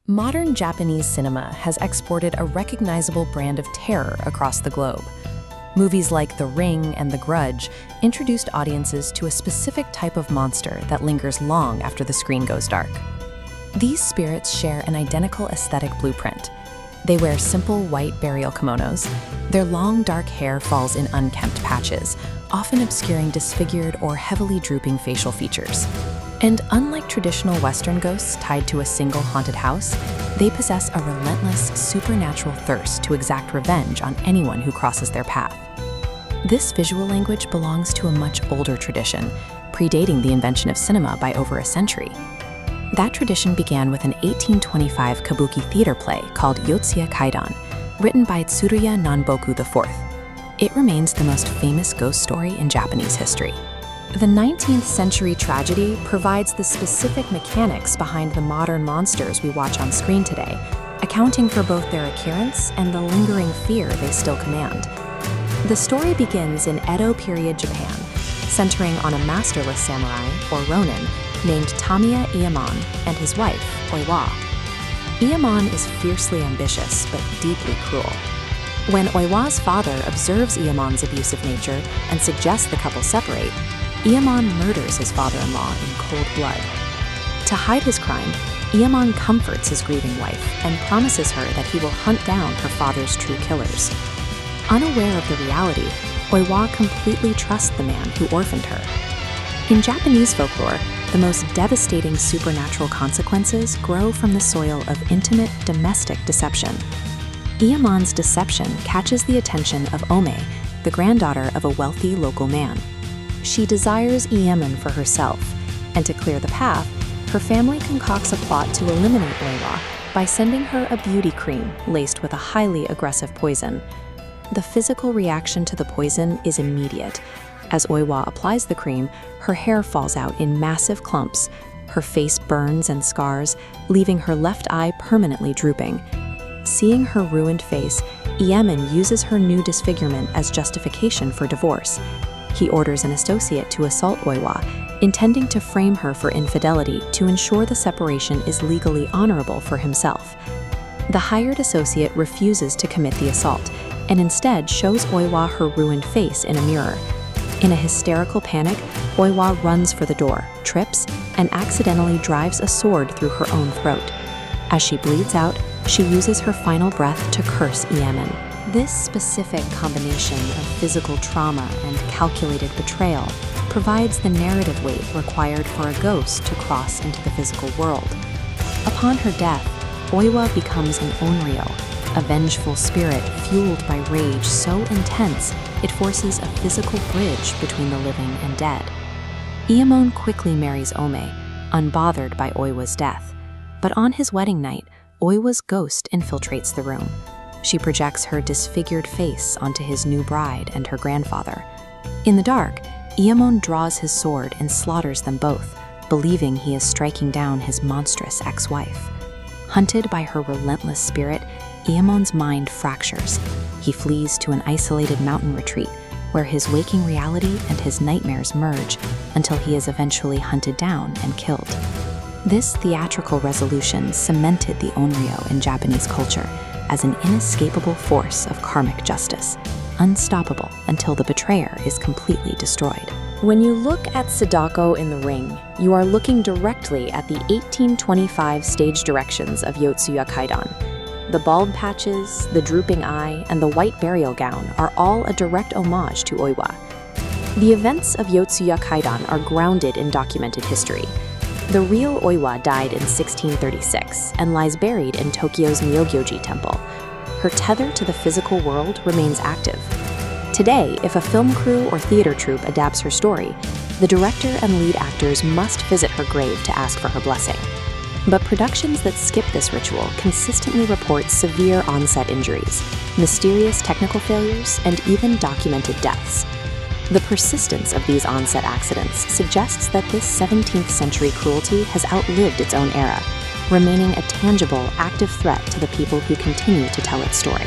Modern Japanese cinema has exported a recognizable brand of terror across the globe. Movies like The Ring and The Grudge introduced audiences to a specific type of monster that lingers long after the screen goes dark. These spirits share an identical aesthetic blueprint. They wear simple white burial kimonos. Their long dark hair falls in unkempt patches, often obscuring disfigured or heavily drooping facial features. And unlike traditional Western ghosts tied to a single haunted house, they possess a relentless, supernatural thirst to exact revenge on anyone who crosses their path. This visual language belongs to a much older tradition, predating the invention of cinema by over a century. That tradition began with an 1825 kabuki theater play called Yotsuya Kaidan, written by Tsuruya Nanboku IV. It remains the most famous ghost story in Japanese history. The 19th century tragedy provides the specific mechanics behind the modern monsters we watch on screen today, accounting for both their appearance and the lingering fear they still command. The story begins in Edo period Japan, centering on a masterless samurai, or ronin, named Tamiya Iemon and his wife, Oiwa. Iemon is fiercely ambitious but deeply cruel. When Oiwa's father observes Iemon's abusive nature and suggests the couple separate, Iemon murders his father-in-law in cold blood. To hide his crime, Iemon comforts his grieving wife and promises her that he will hunt down her father's true killers. Unaware of the reality, Oiwa completely trusts the man who orphaned her. In Japanese folklore, the most devastating supernatural consequences grow from the soil of intimate domestic deception. Iemon's deception catches the attention of Oume, the granddaughter of a wealthy local man. She desires Iemon for herself, and to clear the path, her family concocts a plot to eliminate Oiwa by sending her a beauty cream laced with a highly aggressive poison. The physical reaction to the poison is immediate. As Oiwa applies the cream, her hair falls out in massive clumps, her face burns and scars, leaving her left eye permanently drooping. Seeing her ruined face, Iemon uses her new disfigurement as justification for divorce. He orders an associate to assault Oiwa, intending to frame her for infidelity to ensure the separation is legally honorable for himself. The hired associate refuses to commit the assault, and instead shows Oiwa her ruined face in a mirror. In a hysterical panic, Oiwa runs for the door, trips, and accidentally drives a sword through her own throat. As she bleeds out, she uses her final breath to curse Iemon. This specific combination of physical trauma and calculated betrayal provides the narrative weight required for a ghost to cross into the physical world. Upon her death, Oiwa becomes an onryo, a vengeful spirit fueled by rage so intense it forces a physical bridge between the living and dead. Iemon quickly marries Oume, unbothered by Oiwa's death. But on his wedding night, Oiwa's ghost infiltrates the room. She projects her disfigured face onto his new bride and her grandfather. In the dark, Iemon draws his sword and slaughters them both, believing he is striking down his monstrous ex-wife. Hunted by her relentless spirit, Iemon's mind fractures. He flees to an isolated mountain retreat, where his waking reality and his nightmares merge until he is eventually hunted down and killed. This theatrical resolution cemented the onryo in Japanese culture as an inescapable force of karmic justice, unstoppable until the betrayer is completely destroyed. When you look at Sadako in The Ring, you are looking directly at the 1825 stage directions of Yotsuya Kaidan. The bald patches, the drooping eye, and the white burial gown are all a direct homage to Oiwa. The events of Yotsuya Kaidan are grounded in documented history. The real Oiwa died in 1636 and lies buried in Tokyo's Myogyoji Temple. Her tether to the physical world remains active. Today, if a film crew or theater troupe adapts her story, the director and lead actors must visit her grave to ask for her blessing. But productions that skip this ritual consistently report severe onset injuries, mysterious technical failures, and even documented deaths. The persistence of these onset accidents suggests that this 17th century cruelty has outlived its own era, remaining a tangible, active threat to the people who continue to tell its story.